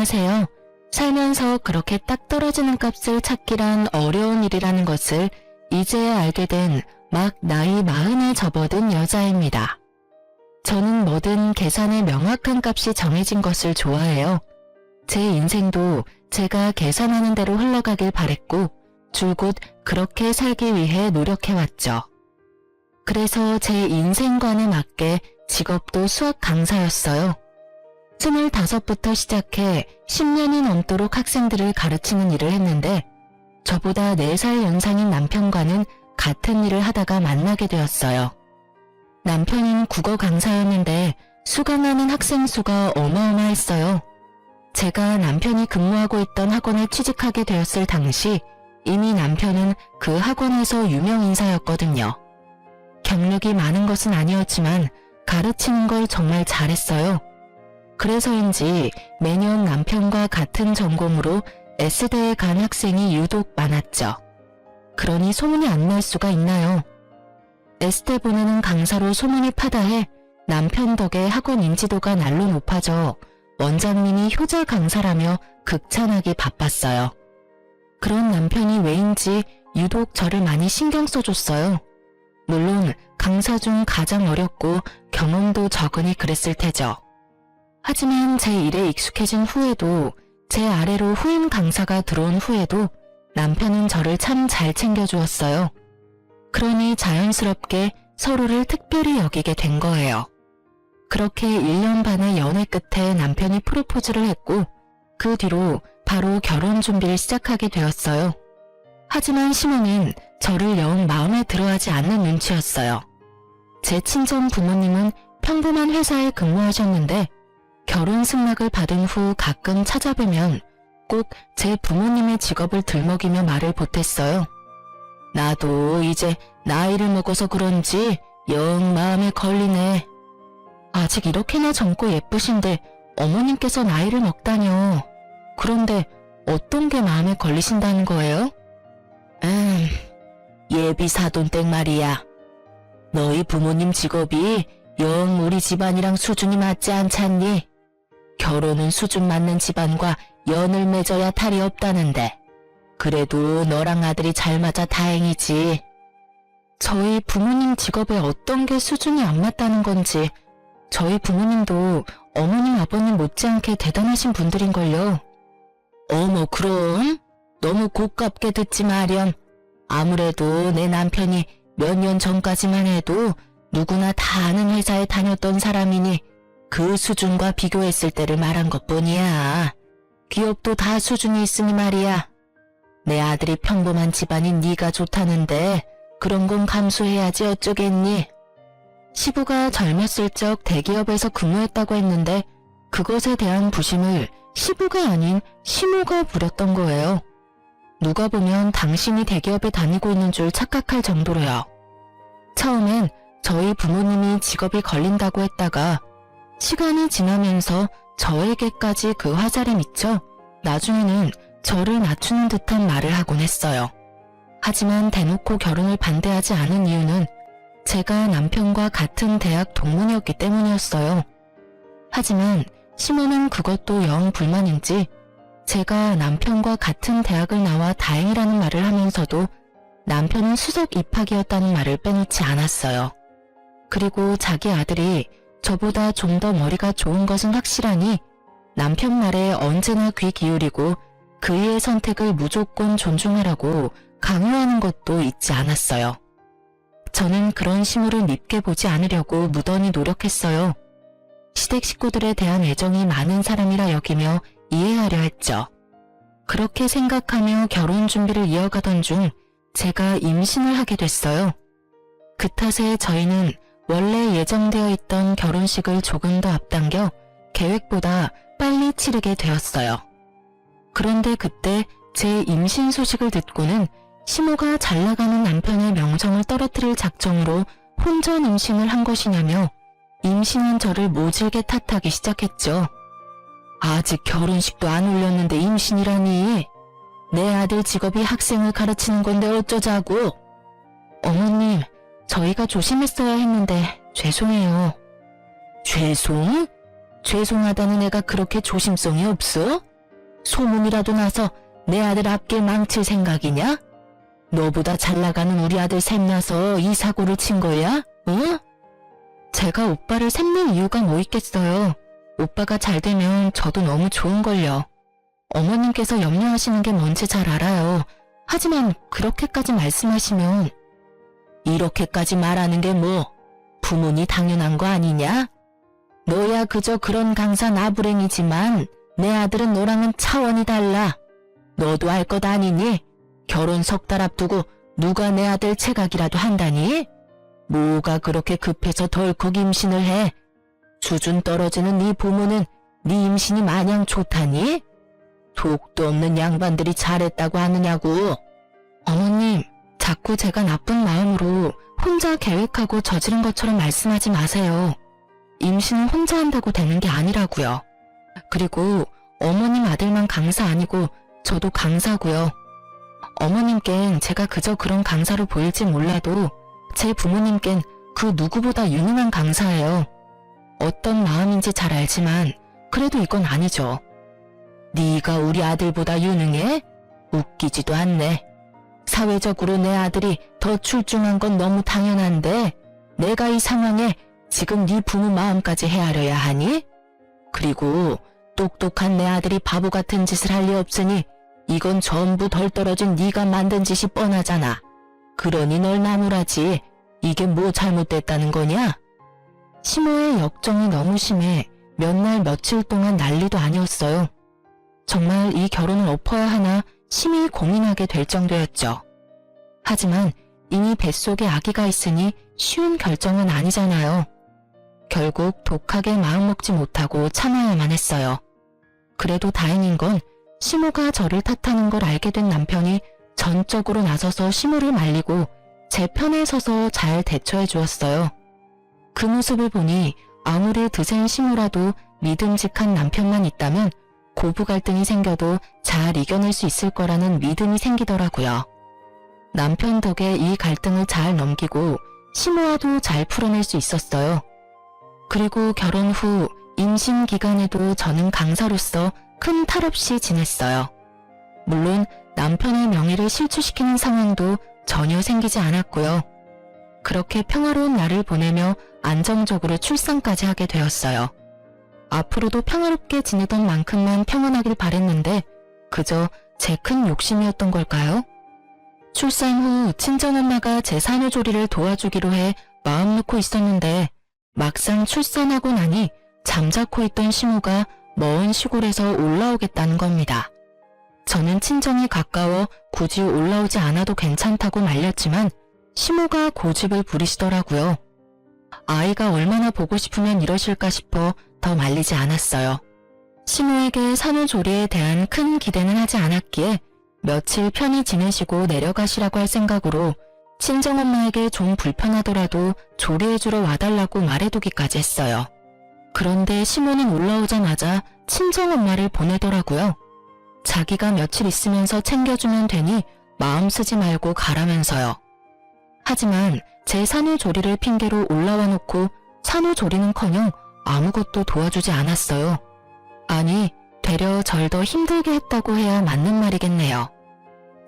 안녕하세요. 살면서 그렇게 딱 떨어지는 값을 찾기란 어려운 일이라는 것을 이제야 알게 된 막 나이 40에 접어든 여자입니다. 저는 뭐든 계산의 명확한 값이 정해진 것을 좋아해요. 제 인생도 제가 계산하는 대로 흘러가길 바랬고 줄곧 그렇게 살기 위해 노력해왔죠. 그래서 제 인생관에 맞게 직업도 수학 강사였어요. 25부터 시작해 10년이 넘도록 학생들을 가르치는 일을 했는데 저보다 4살 연상인 남편과는 같은 일을 하다가 만나게 되었어요. 남편은 국어 강사였는데 수강하는 학생 수가 어마어마했어요. 제가 남편이 근무하고 있던 학원에 취직하게 되었을 당시 이미 남편은 그 학원에서 유명 인사였거든요. 경력이 많은 것은 아니었지만 가르치는 걸 정말 잘했어요. 그래서인지 매년 남편과 같은 전공으로 S대에 간 학생이 유독 많았죠. 그러니 소문이 안 날 수가 있나요? S대 보내는 강사로 소문이 파다해 남편 덕에 학원 인지도가 날로 높아져 원장님이 효자 강사라며 극찬하기 바빴어요. 그런 남편이 왜인지 유독 저를 많이 신경 써줬어요. 물론 강사 중 가장 어렸고 경험도 적으니 그랬을 테죠. 하지만 제 일에 익숙해진 후에도 제 아래로 후임 강사가 들어온 후에도 남편은 저를 참 잘 챙겨주었어요. 그러니 자연스럽게 서로를 특별히 여기게 된 거예요. 그렇게 1년 반의 연애 끝에 남편이 프로포즈를 했고 그 뒤로 바로 결혼 준비를 시작하게 되었어요. 하지만 시모는 저를 영 마음에 들어하지 않는 눈치였어요. 제 친정 부모님은 평범한 회사에 근무하셨는데 결혼 승낙을 받은 후 가끔 찾아뵈면 꼭 제 부모님의 직업을 들먹이며 말을 보탰어요. 나도 이제 나이를 먹어서 그런지 영 마음에 걸리네. 아직 이렇게나 젊고 예쁘신데 어머님께서 나이를 먹다뇨. 그런데 어떤 게 마음에 걸리신다는 거예요? 예비 사돈댁 말이야. 너희 부모님 직업이 영 우리 집안이랑 수준이 맞지 않잖니? 결혼은 수준 맞는 집안과 연을 맺어야 탈이 없다는데 그래도 너랑 아들이 잘 맞아 다행이지. 저희 부모님 직업에 어떤 게 수준이 안 맞다는 건지 저희 부모님도 어머님 아버님 못지않게 대단하신 분들인걸요. 어머 그럼? 너무 고깝게 듣지 마렴. 아무래도 내 남편이 몇 년 전까지만 해도 누구나 다 아는 회사에 다녔던 사람이니 그 수준과 비교했을 때를 말한 것뿐이야. 기업도 다 수준이 있으니 말이야. 내 아들이 평범한 집안인 네가 좋다는데 그런 건 감수해야지 어쩌겠니. 시부가 젊었을 적 대기업에서 근무했다고 했는데 그것에 대한 부심을 시부가 아닌 시모가 부렸던 거예요. 누가 보면 당신이 대기업에 다니고 있는 줄 착각할 정도로요. 처음엔 저희 부모님이 직업이 걸린다고 했다가 시간이 지나면서 저에게까지 그 화살이 미쳐 나중에는 저를 낮추는 듯한 말을 하곤 했어요. 하지만 대놓고 결혼을 반대하지 않은 이유는 제가 남편과 같은 대학 동문이었기 때문이었어요. 하지만 시모는 그것도 영 불만인지 제가 남편과 같은 대학을 나와 다행이라는 말을 하면서도 남편은 수석 입학이었다는 말을 빼놓지 않았어요. 그리고 자기 아들이 저보다 좀 더 머리가 좋은 것은 확실하니 남편 말에 언제나 귀 기울이고 그의 선택을 무조건 존중하라고 강요하는 것도 잊지 않았어요. 저는 그런 시모를 밉게 보지 않으려고 무던히 노력했어요. 시댁 식구들에 대한 애정이 많은 사람이라 여기며 이해하려 했죠. 그렇게 생각하며 결혼 준비를 이어가던 중 제가 임신을 하게 됐어요. 그 탓에 저희는 원래 예정되어 있던 결혼식을 조금 더 앞당겨 계획보다 빨리 치르게 되었어요. 그런데 그때 제 임신 소식을 듣고는 시모가 잘나가는 남편의 명성을 떨어뜨릴 작정으로 혼전 임신을 한 것이냐며 임신한 저를 모질게 탓하기 시작했죠. 아직 결혼식도 안 올렸는데 임신이라니. 내 아들 직업이 학생을 가르치는 건데 어쩌자고. 어머님, 저희가 조심했어야 했는데 죄송해요. 죄송? 죄송하다는 애가 그렇게 조심성이 없어? 소문이라도 나서 내 아들 앞길 망칠 생각이냐? 너보다 잘 나가는 우리 아들 샘나서 이 사고를 친 거야? 응? 제가 오빠를 샘낼 이유가 뭐 있겠어요. 오빠가 잘 되면 저도 너무 좋은걸요. 어머님께서 염려하시는 게 뭔지 잘 알아요. 하지만 그렇게까지 말씀하시면 이렇게까지 말하는 게 뭐 부모니 당연한 거 아니냐? 너야 그저 그런 강사 나부랭이지만 내 아들은 너랑은 차원이 달라. 너도 알 것 아니니? 결혼 석 달 앞두고 누가 내 아들 체각이라도 한다니? 뭐가 그렇게 급해서 덜컥 임신을 해? 수준 떨어지는 네 부모는 네 임신이 마냥 좋다니? 독도 없는 양반들이 잘했다고 하느냐고. 어머님, 자꾸 제가 나쁜 마음으로 혼자 계획하고 저지른 것처럼 말씀하지 마세요. 임신은 혼자 한다고 되는 게 아니라고요. 그리고 어머님 아들만 강사 아니고 저도 강사고요. 어머님껜 제가 그저 그런 강사로 보일지 몰라도 제 부모님껜 그 누구보다 유능한 강사예요. 어떤 마음인지 잘 알지만 그래도 이건 아니죠. 네가 우리 아들보다 유능해? 웃기지도 않네. 사회적으로 내 아들이 더 출중한 건 너무 당연한데 내가 이 상황에 지금 네 부모 마음까지 헤아려야 하니? 그리고 똑똑한 내 아들이 바보 같은 짓을 할 리 없으니 이건 전부 덜 떨어진 네가 만든 짓이 뻔하잖아. 그러니 널 나무라지. 이게 뭐 잘못됐다는 거냐? 시모의 역정이 너무 심해 몇 날 며칠 동안 난리도 아니었어요. 정말 이 결혼을 엎어야 하나 심히 고민하게 될 정도였죠. 하지만 이미 뱃속에 아기가 있으니 쉬운 결정은 아니잖아요. 결국 독하게 마음먹지 못하고 참아야만 했어요. 그래도 다행인 건 시모가 저를 탓하는 걸 알게 된 남편이 전적으로 나서서 시모를 말리고 제 편에 서서 잘 대처해 주었어요. 그 모습을 보니 아무리 드센 시모라도 믿음직한 남편만 있다면 고부 갈등이 생겨도 잘 이겨낼 수 있을 거라는 믿음이 생기더라고요. 남편 덕에 이 갈등을 잘 넘기고 시모와도 잘 풀어낼 수 있었어요. 그리고 결혼 후 임신 기간에도 저는 강사로서 큰 탈 없이 지냈어요. 물론 남편의 명예를 실추시키는 상황도 전혀 생기지 않았고요. 그렇게 평화로운 날을 보내며 안정적으로 출산까지 하게 되었어요. 앞으로도 평화롭게 지내던 만큼만 평안하길 바랬는데 그저 제 큰 욕심이었던 걸까요? 출산 후 친정엄마가 제 산후조리를 도와주기로 해 마음 놓고 있었는데 막상 출산하고 나니 잠자코 있던 시모가 먼 시골에서 올라오겠다는 겁니다. 저는 친정이 가까워 굳이 올라오지 않아도 괜찮다고 말렸지만 시모가 고집을 부리시더라고요. 아이가 얼마나 보고 싶으면 이러실까 싶어 더 말리지 않았어요. 시모에게 산후조리에 대한 큰 기대는 하지 않았기에 며칠 편히 지내시고 내려가시라고 할 생각으로 친정엄마에게 좀 불편하더라도 조리해주러 와달라고 말해두기까지 했어요. 그런데 시모는 올라오자마자 친정엄마를 보내더라고요. 자기가 며칠 있으면서 챙겨주면 되니 마음 쓰지 말고 가라면서요. 하지만 제 산후조리를 핑계로 올라와 놓고 산후조리는커녕 아무것도 도와주지 않았어요. 아니, 되려 절 더 힘들게 했다고 해야 맞는 말이겠네요.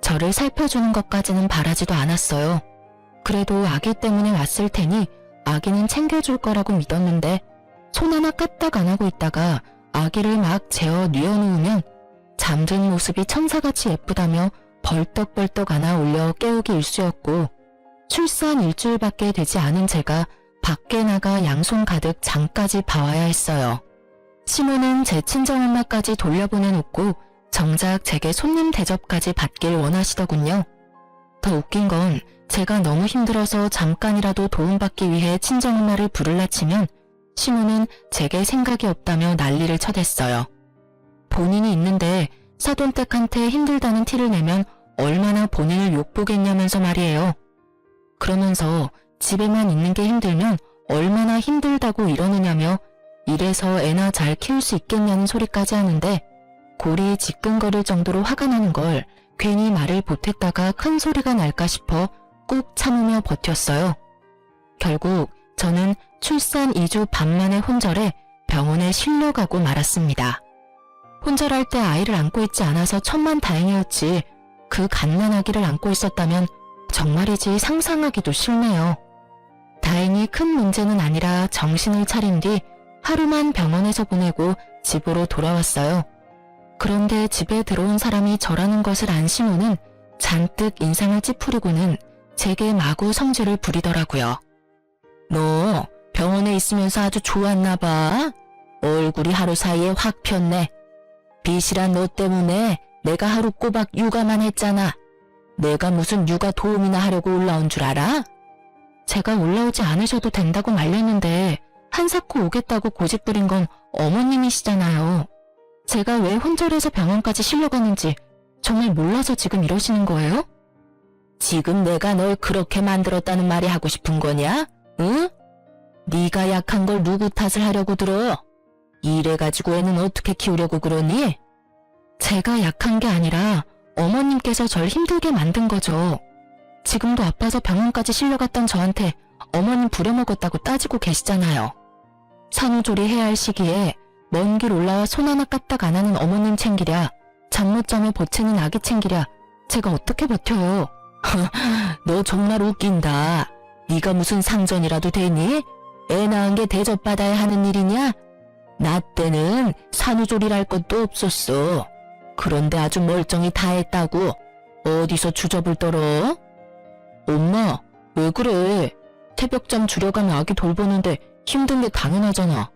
저를 살펴주는 것까지는 바라지도 않았어요. 그래도 아기 때문에 왔을 테니 아기는 챙겨줄 거라고 믿었는데 손 하나 까딱 안 하고 있다가 아기를 막 재어 뉘어놓으면 잠든 모습이 천사같이 예쁘다며 벌떡벌떡 안아 올려 깨우기 일쑤였고 출산 일주일밖에 되지 않은 제가 밖에 나가 양손 가득 장까지 봐와야 했어요. 시모는 제 친정엄마까지 돌려보내놓고 정작 제게 손님 대접까지 받길 원하시더군요. 더 웃긴 건 제가 너무 힘들어서 잠깐이라도 도움받기 위해 친정엄마를 부를라 치면 시모는 제게 생각이 없다며 난리를 쳐댔어요. 본인이 있는데 사돈댁한테 힘들다는 티를 내면 얼마나 본인을 욕보겠냐면서 말이에요. 그러면서 집에만 있는 게 힘들면 얼마나 힘들다고 이러느냐며 이래서 애나 잘 키울 수 있겠냐는 소리까지 하는데 골이 지끈거릴 정도로 화가 나는 걸 괜히 말을 보탰다가 큰 소리가 날까 싶어 꾹 참으며 버텼어요. 결국 저는 출산 2주 반 만에 혼절해 병원에 실려가고 말았습니다. 혼절할 때 아이를 안고 있지 않아서 천만다행이었지. 그 갓난아기를 안고 있었다면 정말이지 상상하기도 싫네요. 다행히 큰 문제는 아니라 정신을 차린 뒤 하루만 병원에서 보내고 집으로 돌아왔어요. 그런데 집에 들어온 사람이 저라는 것을 안 시모는 잔뜩 인상을 찌푸리고는 제게 마구 성질을 부리더라고요. 너 병원에 있으면서 아주 좋았나 봐. 얼굴이 하루 사이에 확 폈네. 빚이란 너 때문에 내가 하루 꼬박 육아만 했잖아. 내가 무슨 육아 도움이나 하려고 올라온 줄 알아? 제가 올라오지 않으셔도 된다고 말렸는데 한사코 오겠다고 고집부린 건 어머님이시잖아요. 제가 왜 혼절해서 병원까지 실려갔는지 정말 몰라서 지금 이러시는 거예요? 지금 내가 널 그렇게 만들었다는 말이 하고 싶은 거냐? 응? 네가 약한 걸 누구 탓을 하려고 들어? 이래가지고 애는 어떻게 키우려고 그러니? 제가 약한 게 아니라 어머님께서 절 힘들게 만든 거죠. 지금도 아파서 병원까지 실려갔던 저한테 어머님 부려먹었다고 따지고 계시잖아요. 산후조리 해야 할 시기에 먼 길 올라와 손 하나 까딱 안 하는 어머님 챙기랴, 잠 못 자며 보채는 아기 챙기랴, 제가 어떻게 버텨요? 너 정말 웃긴다. 네가 무슨 상전이라도 되니? 애 낳은 게 대접받아야 하는 일이냐? 나 때는 산후조리랄 것도 없었어. 그런데 아주 멀쩡히 다 했다고. 어디서 주접을 떨어? 엄마, 왜 그래? 새벽잠 줄여가며 아기 돌보는데 힘든 게 당연하잖아.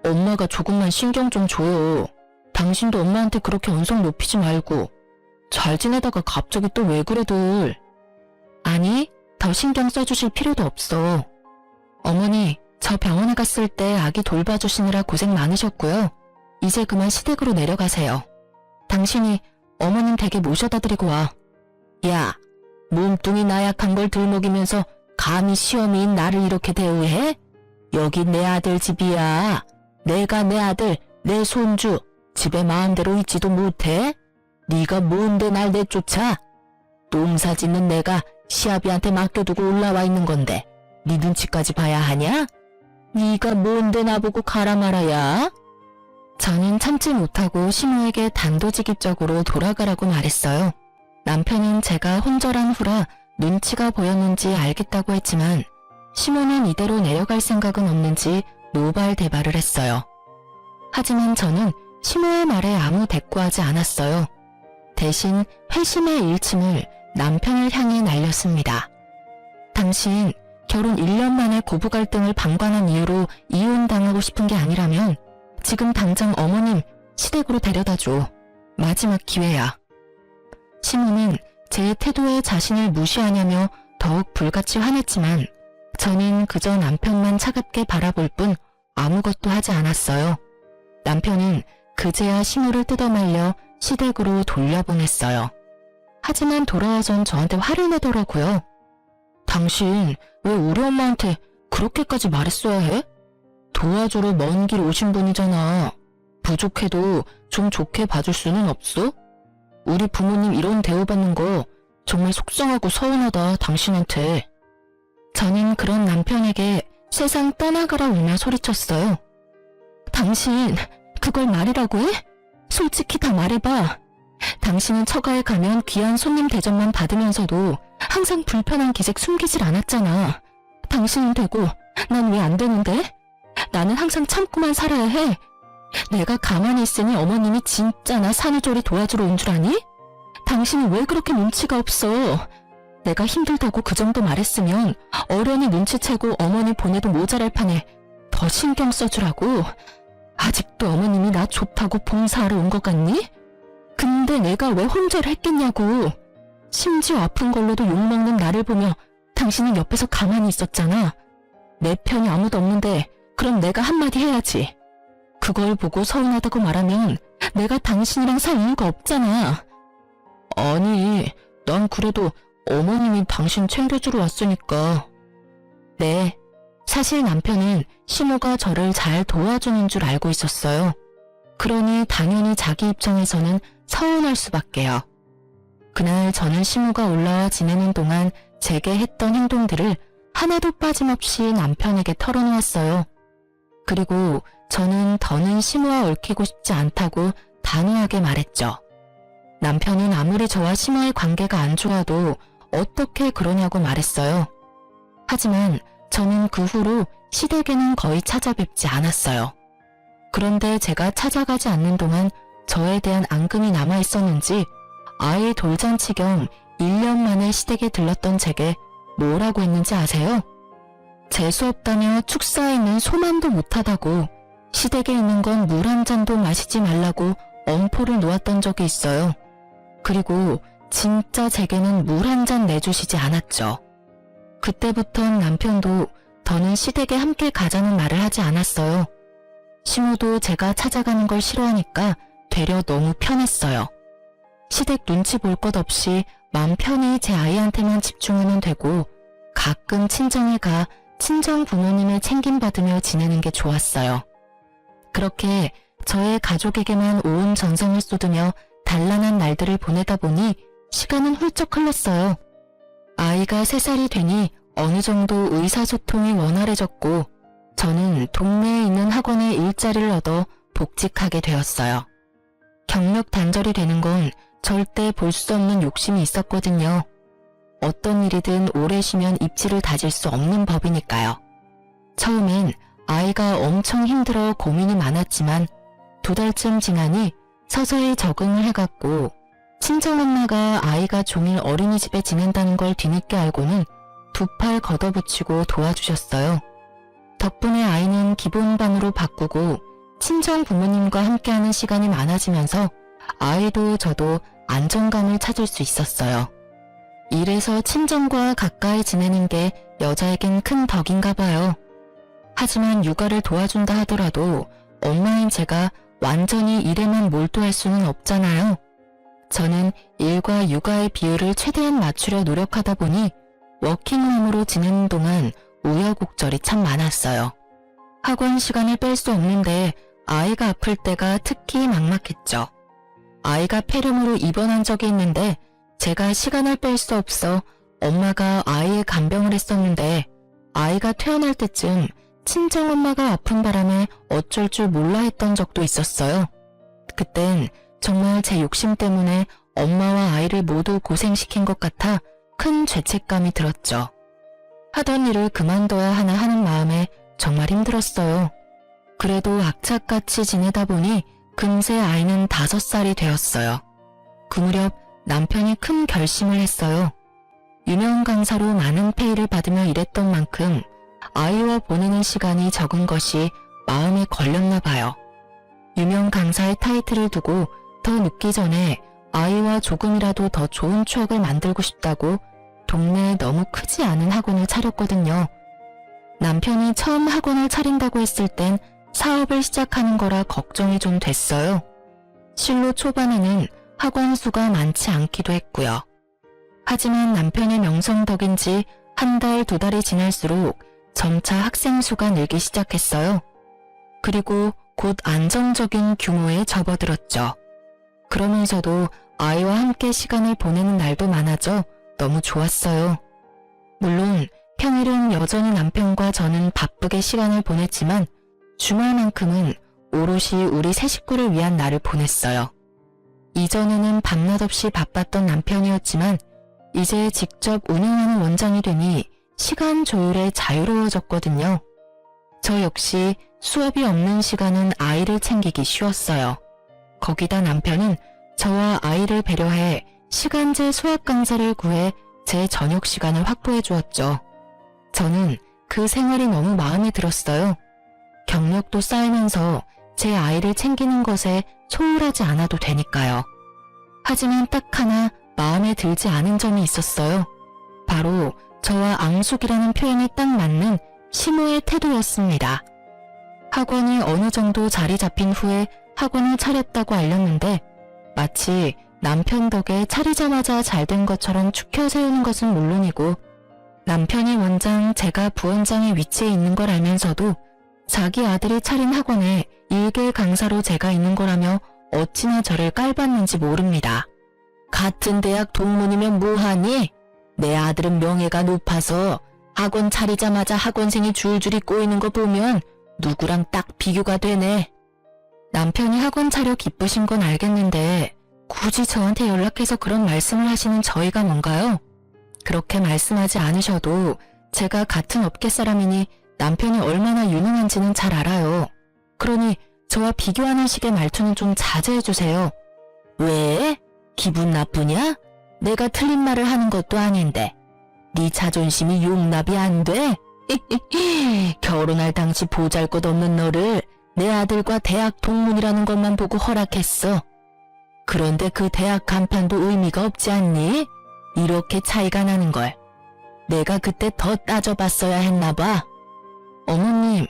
엄마가 조금만 신경 좀 줘요. 당신도 엄마한테 그렇게 언성 높이지 말고. 잘 지내다가 갑자기 또 왜 그래들. 아니, 더 신경 써주실 필요도 없어. 어머니, 저 병원에 갔을 때 아기 돌봐주시느라 고생 많으셨고요. 이제 그만 시댁으로 내려가세요. 당신이 어머님 댁에 모셔다 드리고 와. 야, 몸뚱이 나약한 걸 들먹이면서 감히 시어미인 나를 이렇게 대우해? 여기 내 아들 집이야. 내가 내 아들, 내 손주, 집에 마음대로 있지도 못해? 네가 뭔데 날 내쫓아? 농사 짓는 내가 시아비한테 맡겨두고 올라와 있는 건데 네 눈치까지 봐야 하냐? 네가 뭔데 나보고 가라 말아야? 저는 참지 못하고 시모에게 단도직입적으로 돌아가라고 말했어요. 남편은 제가 혼절한 후라 눈치가 보였는지 알겠다고 했지만 시모는 이대로 내려갈 생각은 없는지 노발대발을 했어요. 하지만 저는 시모의 말에 아무 대꾸하지 않았어요. 대신 회심의 일침을 남편을 향해 날렸습니다. 당신 결혼 1년 만에 고부 갈등을 방관한 이유로 이혼당하고 싶은 게 아니라면 지금 당장 어머님 시댁으로 데려다줘. 마지막 기회야. 시모는 제 태도에 자신을 무시하냐며 더욱 불같이 화냈지만 저는 그저 남편만 차갑게 바라볼 뿐 아무것도 하지 않았어요. 남편은 그제야 시모를 뜯어말려 시댁으로 돌려보냈어요. 하지만 돌아와선 저한테 화를 내더라고요. 당신 왜 우리 엄마한테 그렇게까지 말했어야 해? 도와주러 먼 길 오신 분이잖아. 부족해도 좀 좋게 봐줄 수는 없어? 우리 부모님 이런 대우받는 거 정말 속상하고 서운하다, 당신한테. 저는 그런 남편에게 세상 떠나가라 울며 소리쳤어요. 당신 그걸 말이라고 해? 솔직히 다 말해봐. 당신은 처가에 가면 귀한 손님 대접만 받으면서도 항상 불편한 기색 숨기질 않았잖아. 당신은 되고 난 왜 안 되는데? 나는 항상 참고만 살아야 해. 내가 가만히 있으니 어머님이 진짜 나 산후조리 도와주러 온 줄 아니? 당신이 왜 그렇게 눈치가 없어? 내가 힘들다고 그 정도 말했으면 어련히 눈치채고 어머니 보내도 모자랄 판에 더 신경 써주라고. 아직도 어머님이 나 좋다고 봉사하러 온 것 같니? 근데 내가 왜 혼절을 했겠냐고. 심지어 아픈 걸로도 욕먹는 나를 보며 당신은 옆에서 가만히 있었잖아. 내 편이 아무도 없는데 그럼 내가 한마디 해야지. 그걸 보고 서운하다고 말하면 내가 당신이랑 살 이유가 없잖아. 아니, 난 그래도 어머님이 당신 챙겨주러 왔으니까. 네, 사실 남편은 시모가 저를 잘 도와주는 줄 알고 있었어요. 그러니 당연히 자기 입장에서는 서운할 수밖에요. 그날 저는 시모가 올라와 지내는 동안 제게 했던 행동들을 하나도 빠짐없이 남편에게 털어놓았어요. 그리고 저는 더는 시모와 얽히고 싶지 않다고 단호하게 말했죠. 남편은 아무리 저와 심화의 관계가 안 좋아도 어떻게 그러냐고 말했어요. 하지만 저는 그 후로 시댁에는 거의 찾아뵙지 않았어요. 그런데 제가 찾아가지 않는 동안 저에 대한 앙금이 남아있었는지 아이 돌잔치 겸 1년 만에 시댁에 들렀던 제게 뭐라고 했는지 아세요? 재수 없다며 축사에 있는 소만도 못하다고 시댁에 있는 건 물 한 잔도 마시지 말라고 엄포를 놓았던 적이 있어요. 그리고 진짜 제게는 물 한 잔 내주시지 않았죠. 그때부턴 남편도 더는 시댁에 함께 가자는 말을 하지 않았어요. 시모도 제가 찾아가는 걸 싫어하니까 되려 너무 편했어요. 시댁 눈치 볼 것 없이 맘 편히 제 아이한테만 집중하면 되고 가끔 친정에 가 친정 부모님의 챙김받으며 지내는 게 좋았어요. 그렇게 저의 가족에게만 온 정성을 쏟으며 단란한 날들을 보내다 보니 시간은 훌쩍 흘렀어요. 아이가 3살이 되니 어느 정도 의사소통이 원활해졌고 저는 동네에 있는 학원에 일자리를 얻어 복직하게 되었어요. 경력 단절이 되는 건 절대 볼 수 없는 욕심이 있었거든요. 어떤 일이든 오래 쉬면 입지를 다질 수 없는 법이니까요. 처음엔 아이가 엄청 힘들어 고민이 많았지만 2달쯤 지나니 서서히 적응을 해갔고 친정엄마가 아이가 종일 어린이집에 지낸다는 걸 뒤늦게 알고는 2팔 걷어붙이고 도와주셨어요. 덕분에 아이는 기본반으로 바꾸고 친정 부모님과 함께하는 시간이 많아지면서 아이도 저도 안정감을 찾을 수 있었어요. 이래서 친정과 가까이 지내는 게 여자에겐 큰 덕인가 봐요. 하지만 육아를 도와준다 하더라도 엄마인 제가 완전히 일에만 몰두할 수는 없잖아요. 저는 일과 육아의 비율을 최대한 맞추려 노력하다 보니 워킹맘으로 지내는 동안 우여곡절이 참 많았어요. 학원 시간을 뺄 수 없는데 아이가 아플 때가 특히 막막했죠. 아이가 폐렴으로 입원한 적이 있는데 제가 시간을 뺄 수 없어 엄마가 아이의 간병을 했었는데 아이가 퇴원할 때쯤 친정엄마가 아픈 바람에 어쩔 줄 몰라 했던 적도 있었어요. 그땐 정말 제 욕심 때문에 엄마와 아이를 모두 고생시킨 것 같아 큰 죄책감이 들었죠. 하던 일을 그만둬야 하나 하는 마음에 정말 힘들었어요. 그래도 악착같이 지내다 보니 금세 아이는 5살이 되었어요. 그 무렵 남편이 큰 결심을 했어요. 유명 강사로 많은 페이를 받으며 일했던 만큼 아이와 보내는 시간이 적은 것이 마음에 걸렸나 봐요. 유명 강사의 타이틀을 두고 더 늦기 전에 아이와 조금이라도 더 좋은 추억을 만들고 싶다고 동네에 너무 크지 않은 학원을 차렸거든요. 남편이 처음 학원을 차린다고 했을 땐 사업을 시작하는 거라 걱정이 좀 됐어요. 실로 초반에는 학원 수가 많지 않기도 했고요. 하지만 남편의 명성 덕인지 1달, 2달이 지날수록 점차 학생 수가 늘기 시작했어요. 그리고 곧 안정적인 규모에 접어들었죠. 그러면서도 아이와 함께 시간을 보내는 날도 많아져 너무 좋았어요. 물론 평일은 여전히 남편과 저는 바쁘게 시간을 보냈지만 주말만큼은 오롯이 우리 세 식구를 위한 날을 보냈어요. 이전에는 밤낮 없이 바빴던 남편이었지만 이제 직접 운영하는 원장이 되니 시간 조율에 자유로워졌거든요. 저 역시 수업이 없는 시간은 아이를 챙기기 쉬웠어요. 거기다 남편은 저와 아이를 배려해 시간제 수학 강사를 구해 제 저녁 시간을 확보해 주었죠. 저는 그 생활이 너무 마음에 들었어요. 경력도 쌓이면서 제 아이를 챙기는 것에 소홀하지 않아도 되니까요. 하지만 딱 하나 마음에 들지 않은 점이 있었어요. 바로 저와 앙숙이라는 표현이 딱 맞는 시모의 태도였습니다. 학원이 어느 정도 자리 잡힌 후에 학원을 차렸다고 알렸는데 마치 남편 덕에 차리자마자 잘 된 것처럼 축혀 세우는 것은 물론이고 남편이 원장, 제가 부원장의 위치에 있는 걸 알면서도 자기 아들이 차린 학원에 일개 강사로 제가 있는 거라며 어찌나 저를 깔봤는지 모릅니다. 같은 대학 동문이면 뭐하니? 내 아들은 명예가 높아서 학원 차리자마자 학원생이 줄줄이 꼬이는 거 보면 누구랑 딱 비교가 되네. 남편이 학원 차려 기쁘신 건 알겠는데 굳이 저한테 연락해서 그런 말씀을 하시는 저희가 뭔가요? 그렇게 말씀하지 않으셔도 제가 같은 업계 사람이니 남편이 얼마나 유능한지는 잘 알아요. 그러니 저와 비교하는 식의 말투는 좀 자제해주세요. 왜? 기분 나쁘냐? 내가 틀린 말을 하는 것도 아닌데. 네 자존심이 용납이 안 돼? 결혼할 당시 보잘것없는 너를 내 아들과 대학 동문이라는 것만 보고 허락했어. 그런데 그 대학 간판도 의미가 없지 않니? 이렇게 차이가 나는 걸. 내가 그때 더 따져봤어야 했나 봐. 어머님,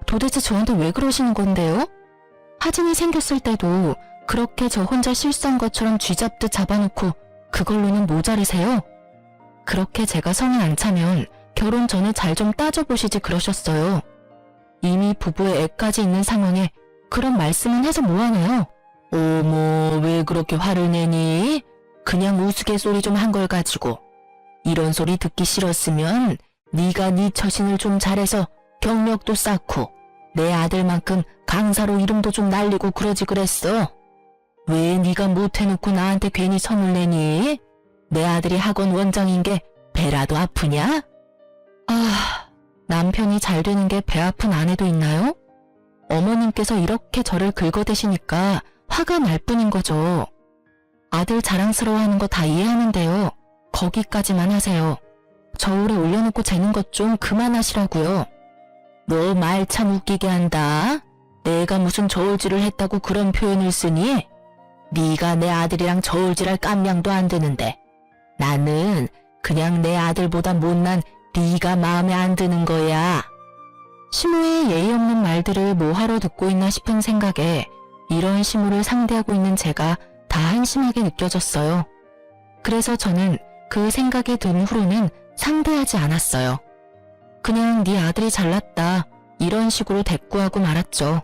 도대체 저한테 왜 그러시는 건데요? 하진이 생겼을 때도 그렇게 저 혼자 실수한 것처럼 쥐잡듯 잡아놓고 그걸로는 모자르세요? 그렇게 제가 성에 안 차면 결혼 전에 잘 좀 따져보시지 그러셨어요. 이미 부부의 애까지 있는 상황에 그런 말씀은 해서 뭐하나요? 어머, 왜 그렇게 화를 내니? 그냥 우스갯소리 좀 한 걸 가지고. 이런 소리 듣기 싫었으면 네가 네 처신을 좀 잘해서 경력도 쌓고 내 아들만큼 강사로 이름도 좀 날리고 그러지 그랬어. 왜 네가 못해놓고 나한테 괜히 선을 내니? 내 아들이 학원 원장인 게 배라도 아프냐? 아, 남편이 잘 되는 게 배 아픈 아내도 있나요? 어머님께서 이렇게 저를 긁어대시니까 화가 날 뿐인 거죠. 아들 자랑스러워하는 거 다 이해하는데요. 거기까지만 하세요. 저울에 올려놓고 재는 것 좀 그만하시라고요. 너 말 참 웃기게 한다. 내가 무슨 저울질을 했다고 그런 표현을 쓰니? 네가 내 아들이랑 저울질할 깜냥도 안 드는데 나는 그냥 내 아들보다 못난 네가 마음에 안 드는 거야. 시모의 예의 없는 말들을 뭐하러 듣고 있나 싶은 생각에 이런 시모를 상대하고 있는 제가 다 한심하게 느껴졌어요. 그래서 저는 그 생각이 든 후로는 상대하지 않았어요. 그냥 네 아들이 잘났다 이런 식으로 대꾸하고 말았죠.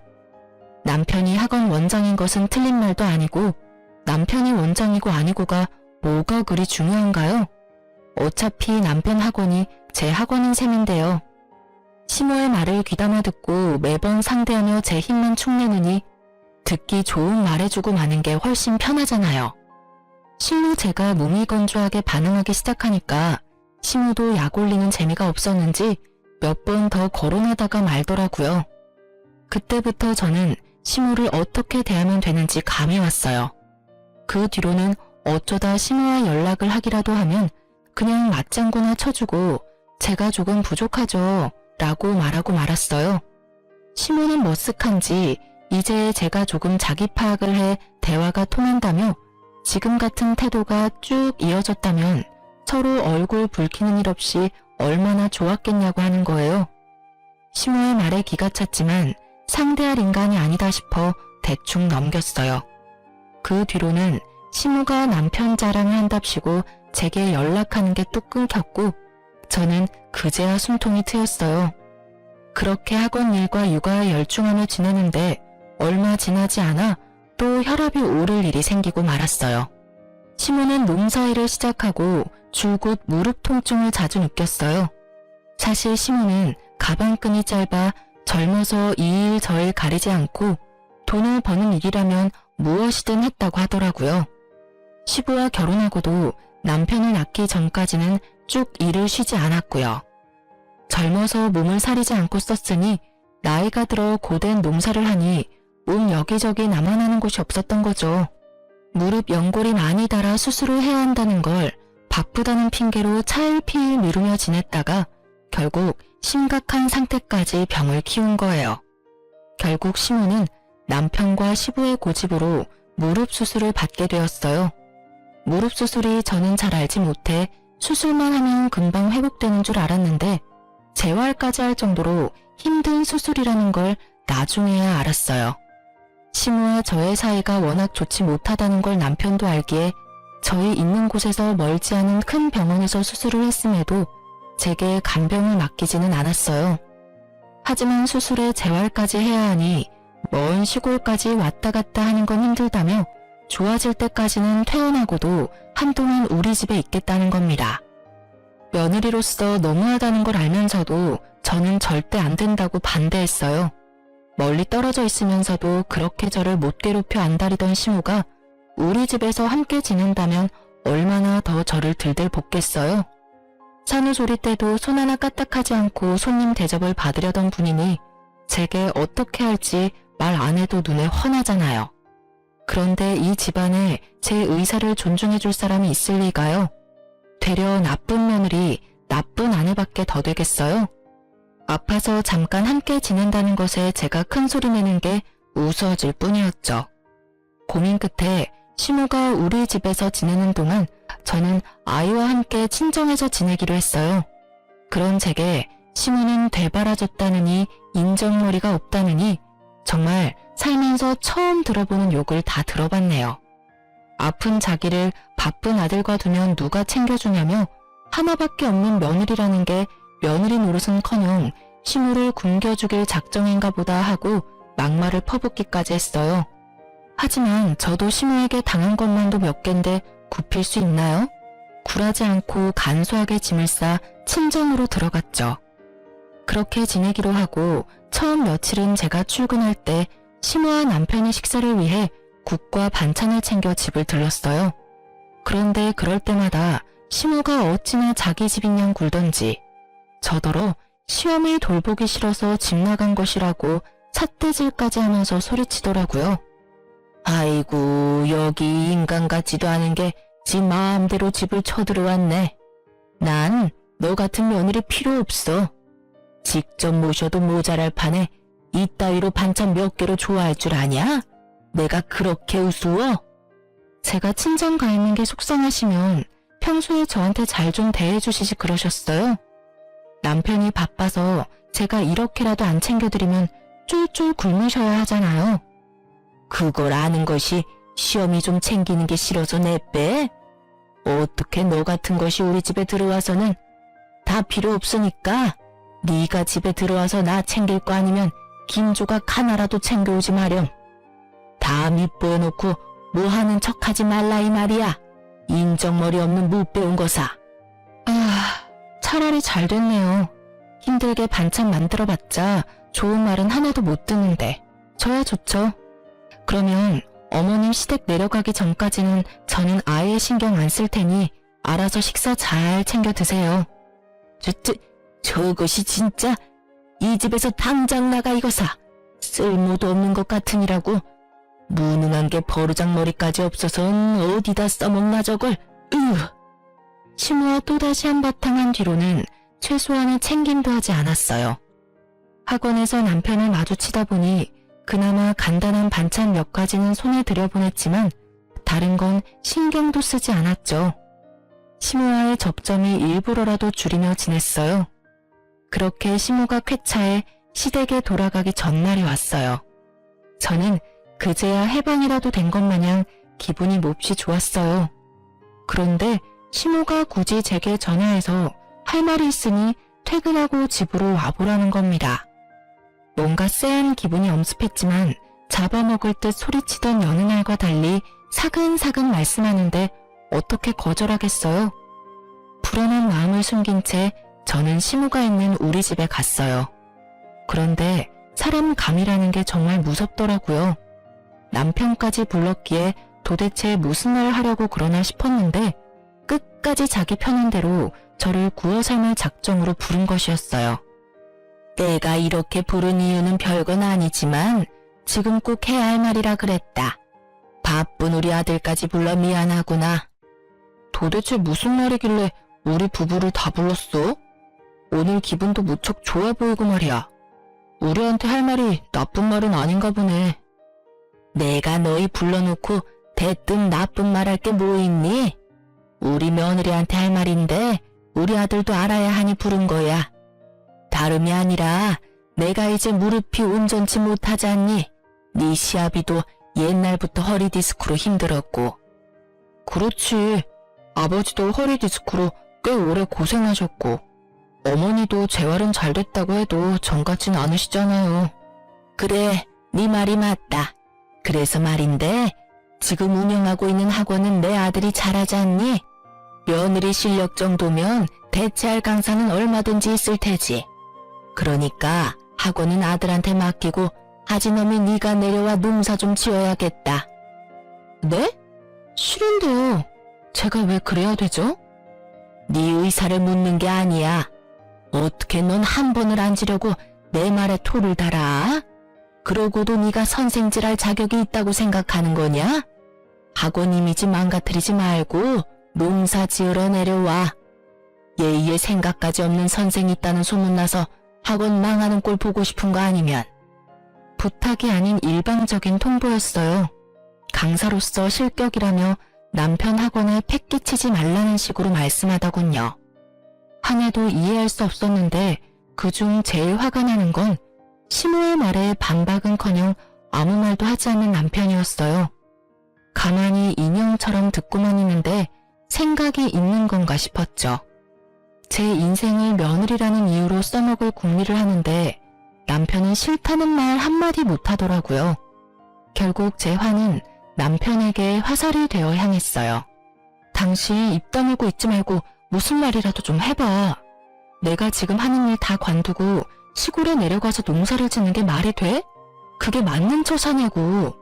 남편이 학원 원장인 것은 틀린 말도 아니고 남편이 원장이고 아니고가 뭐가 그리 중요한가요? 어차피 남편 학원이 제 학원인 셈인데요. 시모의 말을 귀담아 듣고 매번 상대하며 제 힘만 축내느니 듣기 좋은 말해주고 마는 게 훨씬 편하잖아요. 실로 제가 무미건조하게 반응하기 시작하니까 시모도 약 올리는 재미가 없었는지 몇 번 더 거론하다가 말더라고요. 그때부터 저는 시모를 어떻게 대하면 되는지 감이 왔어요. 그 뒤로는 어쩌다 시모와 연락을 하기라도 하면 그냥 맞장구나 쳐주고 제가 조금 부족하죠 라고 말하고 말았어요. 시모는 머쓱한지 이제 제가 조금 자기 파악을 해 대화가 통한다며 지금 같은 태도가 쭉 이어졌다면 서로 얼굴 붉히는 일 없이 얼마나 좋았겠냐고 하는 거예요. 시모의 말에 기가 찼지만 상대할 인간이 아니다 싶어 대충 넘겼어요. 그 뒤로는 시모가 남편 자랑을 한답시고 제게 연락하는 게 뚝 끊겼고 저는 그제야 숨통이 트였어요. 그렇게 학원 일과 육아에 열중하며 지내는데 얼마 지나지 않아 또 혈압이 오를 일이 생기고 말았어요. 시모는 농사일을 시작하고 줄곧 무릎 통증을 자주 느꼈어요. 사실 시모는 가방끈이 짧아 젊어서 이 일 저 일 가리지 않고 돈을 버는 일이라면 무엇이든 했다고 하더라고요. 시부와 결혼하고도 남편을 낳기 전까지는 쭉 일을 쉬지 않았고요. 젊어서 몸을 사리지 않고 썼으니 나이가 들어 고된 농사를 하니 몸 여기저기 남아나는 곳이 없었던 거죠. 무릎 연골이 많이 닳아 수술을 해야 한다는 걸 바쁘다는 핑계로 차일피일 미루며 지냈다가 결국 심각한 상태까지 병을 키운 거예요. 결국 시모는 남편과 시부의 고집으로 무릎 수술을 받게 되었어요. 무릎 수술이 저는 잘 알지 못해 수술만 하면 금방 회복되는 줄 알았는데 재활까지 할 정도로 힘든 수술이라는 걸 나중에야 알았어요. 시모와 저의 사이가 워낙 좋지 못하다는 걸 남편도 알기에 저희 있는 곳에서 멀지 않은 큰 병원에서 수술을 했음에도 제게 간병을 맡기지는 않았어요. 하지만 수술에 재활까지 해야 하니 먼 시골까지 왔다 갔다 하는 건 힘들다며 좋아질 때까지는 퇴원하고도 한동안 우리 집에 있겠다는 겁니다. 며느리로서 너무하다는 걸 알면서도 저는 절대 안 된다고 반대했어요. 멀리 떨어져 있으면서도 그렇게 저를 못 괴롭혀 안달이던 시모가 우리 집에서 함께 지낸다면 얼마나 더 저를 들들 볶겠어요. 산후조리 때도 손 하나 까딱하지 않고 손님 대접을 받으려던 분이니 제게 어떻게 할지 말 안 해도 눈에 훤하잖아요. 그런데 이 집안에 제 의사를 존중해줄 사람이 있을 리가요? 되려 나쁜 며느리, 나쁜 아내밖에 더 되겠어요? 아파서 잠깐 함께 지낸다는 것에 제가 큰 소리 내는 게 우스워질 뿐이었죠. 고민 끝에 시모가 우리 집에서 지내는 동안 저는 아이와 함께 친정에서 지내기로 했어요. 그런 제게 시모는 되바라졌다느니 인정머리가 없다느니 정말 살면서 처음 들어보는 욕을 다 들어봤네요. 아픈 자기를 바쁜 아들과 두면 누가 챙겨주냐며 하나밖에 없는 며느리라는 게 며느리 노릇은커녕 시모를 굶겨죽일 작정인가 보다 하고 막말을 퍼붓기까지 했어요. 하지만 저도 시모에게 당한 것만도 몇 갠데 굽힐 수 있나요? 굴하지 않고 간소하게 짐을 싸 친정으로 들어갔죠. 그렇게 지내기로 하고 처음 며칠은 제가 출근할 때 시모와 남편의 식사를 위해 국과 반찬을 챙겨 집을 들렀어요. 그런데 그럴 때마다 시모가 어찌나 자기 집인 양 굴던지 저더러 시어머니 돌보기 싫어서 집 나간 것이라고 삿대질까지 하면서 소리치더라고요. 아이고 여기 인간 같지도 않은 게 지 마음대로 집을 쳐들어왔네. 난 너 같은 며느리 필요 없어. 직접 모셔도 모자랄 판에 이따위로 반찬 몇 개로 좋아할 줄 아냐? 내가 그렇게 우스워? 제가 친정 가 있는 게 속상하시면 평소에 저한테 잘 좀 대해주시지 그러셨어요. 남편이 바빠서 제가 이렇게라도 안 챙겨드리면 쫄쫄 굶으셔야 하잖아요. 그걸 아는 것이 시어미 좀 챙기는 게 싫어서 내빼? 어떻게 너 같은 것이 우리 집에 들어와서는 다 필요 없으니까 네가 집에 들어와서 나 챙길 거 아니면 김조각 하나라도 챙겨오지 마렴. 다 밑보여놓고 뭐 하는 척하지 말라 이 말이야. 인정머리 없는 못 배운 거사. 차라리 잘 됐네요. 힘들게 반찬 만들어봤자 좋은 말은 하나도 못 듣는데 저야 좋죠. 그러면 어머님 시댁 내려가기 전까지는 저는 아예 신경 안 쓸 테니 알아서 식사 잘 챙겨 드세요. 저것이 진짜 이 집에서 당장 나가 이거사. 쓸모도 없는 것 같으니라고. 무능한 게 버르장머리까지 없어선 어디다 써먹나 저걸. 시모와 또다시 한바탕 한 뒤로는 최소한의 챙김도 하지 않았어요. 학원에서 남편을 마주치다 보니 그나마 간단한 반찬 몇 가지는 손에 들여보냈지만 다른 건 신경도 쓰지 않았죠. 시모와의 접점이 일부러라도 줄이며 지냈어요. 그렇게 시모가 쾌차해 시댁에 돌아가기 전날이 왔어요. 저는 그제야 해방이라도 된 것 마냥 기분이 몹시 좋았어요. 그런데 시모가 굳이 제게 전화해서 할 말이 있으니 퇴근하고 집으로 와보라는 겁니다. 뭔가 쎄한 기분이 엄습했지만 잡아먹을 듯 소리치던 여느 날과 달리 사근사근 말씀하는데 어떻게 거절하겠어요? 불안한 마음을 숨긴 채 저는 시모가 있는 우리 집에 갔어요. 그런데 사람 감이라는 게 정말 무섭더라고요. 남편까지 불렀기에 도대체 무슨 말 하려고 그러나 싶었는데 끝까지 자기 편한 대로 저를 구워 삶을 작정으로 부른 것이었어요. 내가 이렇게 부른 이유는 별건 아니지만 지금 꼭 해야 할 말이라 그랬다. 바쁜 우리 아들까지 불러 미안하구나. 도대체 무슨 말이길래 우리 부부를 다 불렀어? 오늘 기분도 무척 좋아 보이고 말이야. 우리한테 할 말이 나쁜 말은 아닌가 보네. 내가 너희 불러놓고 대뜸 나쁜 말 할 게 뭐 있니? 우리 며느리한테 할 말인데 우리 아들도 알아야 하니 부른 거야. 다름이 아니라 내가 이제 무릎이 온전치 못하지 않니? 네 시아비도 옛날부터 허리 디스크로 힘들었고. 그렇지. 아버지도 허리 디스크로 꽤 오래 고생하셨고 어머니도 재활은 잘 됐다고 해도 정같진 않으시잖아요. 그래, 네 말이 맞다. 그래서 말인데 지금 운영하고 있는 학원은 내 아들이 잘하지 않니? 며느리 실력 정도면 대체할 강사는 얼마든지 있을 테지. 그러니까 학원은 아들한테 맡기고 하지놈이 네가 내려와 농사 좀 지어야겠다. 네? 싫은데요. 제가 왜 그래야 되죠? 네 의사를 묻는 게 아니야. 어떻게 넌 한 번을 앉으려고 내 말에 토를 달아? 그러고도 네가 선생질할 자격이 있다고 생각하는 거냐? 학원 이미지 망가뜨리지 말고 농사 지으러 내려와. 예의에 생각까지 없는 선생 있다는 소문나서 학원 망하는 꼴 보고 싶은 거 아니면. 부탁이 아닌 일방적인 통보였어요. 강사로서 실격이라며 남편 학원에 패 끼치지 말라는 식으로 말씀하더군요. 하나도 이해할 수 없었는데 그중 제일 화가 나는 건 시모의 말에 반박은커녕 아무 말도 하지 않는 남편이었어요. 가만히 인형처럼 듣고만 있는데 생각이 있는 건가 싶었죠. 제 인생을 며느리라는 이유로 써먹을 궁리를 하는데 남편은 싫다는 말 한마디 못하더라고요. 결국 제 화는 남편에게 화살이 되어 향했어요. 당신 입 다물고 있지 말고 무슨 말이라도 좀 해봐. 내가 지금 하는 일 다 관두고 시골에 내려가서 농사를 짓는 게 말이 돼? 그게 맞는 처사냐고.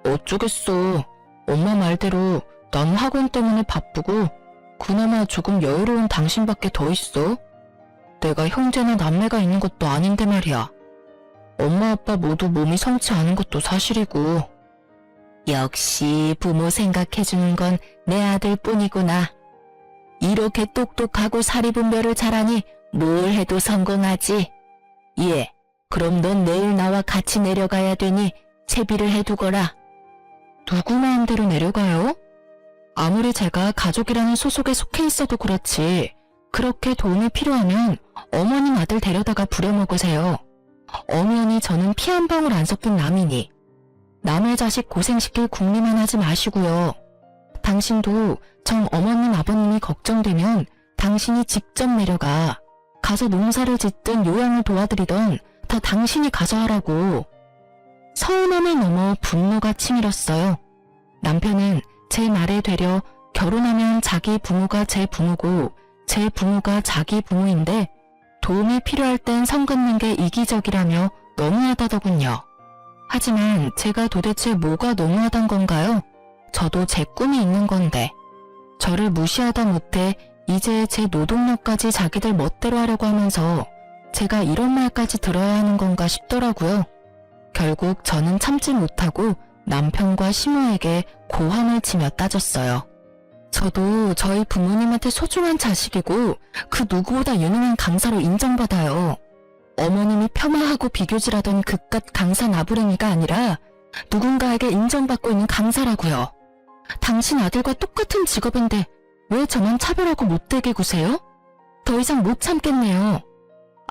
어쩌겠어. 엄마 말대로 난 학원 때문에 바쁘고 그나마 조금 여유로운 당신밖에 더 있어. 내가 형제나 남매가 있는 것도 아닌데 말이야. 엄마 아빠 모두 몸이 성치 않은 것도 사실이고. 역시 부모 생각해주는 건 내 아들뿐이구나. 이렇게 똑똑하고 사리분별을 잘하니 뭘 해도 성공하지. 예, 그럼 넌 내일 나와 같이 내려가야 되니 채비를 해두거라. 누구 마음대로 내려가요? 아무리 제가 가족이라는 소속에 속해 있어도 그렇지 그렇게 도움이 필요하면 어머님 아들 데려다가 부려먹으세요. 엄연히 저는 피 한 방울 안 섞인 남이니 남의 자식 고생시킬 궁리만 하지 마시고요. 당신도 정 어머님 아버님이 걱정되면 당신이 직접 내려가. 가서 농사를 짓든 요양을 도와드리던 다 당신이 가서 하라고. 서운함을 넘어 분노가 치밀었어요. 남편은 제 말에 되려 결혼하면 자기 부모가 제 부모고 제 부모가 자기 부모인데 도움이 필요할 땐 선 긋는 게 이기적이라며 너무하다더군요. 하지만 제가 도대체 뭐가 너무하단 건가요? 저도 제 꿈이 있는 건데 저를 무시하다 못해 이제 제 노동력까지 자기들 멋대로 하려고 하면서 제가 이런 말까지 들어야 하는 건가 싶더라고요. 결국 저는 참지 못하고 남편과 시모에게 고함을 치며 따졌어요. 저도 저희 부모님한테 소중한 자식이고 그 누구보다 유능한 강사로 인정받아요. 어머님이 폄하하고 비교질하던 그깟 강사 나부랭이가 아니라 누군가에게 인정받고 있는 강사라고요. 당신 아들과 똑같은 직업인데 왜 저만 차별하고 못되게 구세요? 더 이상 못 참겠네요.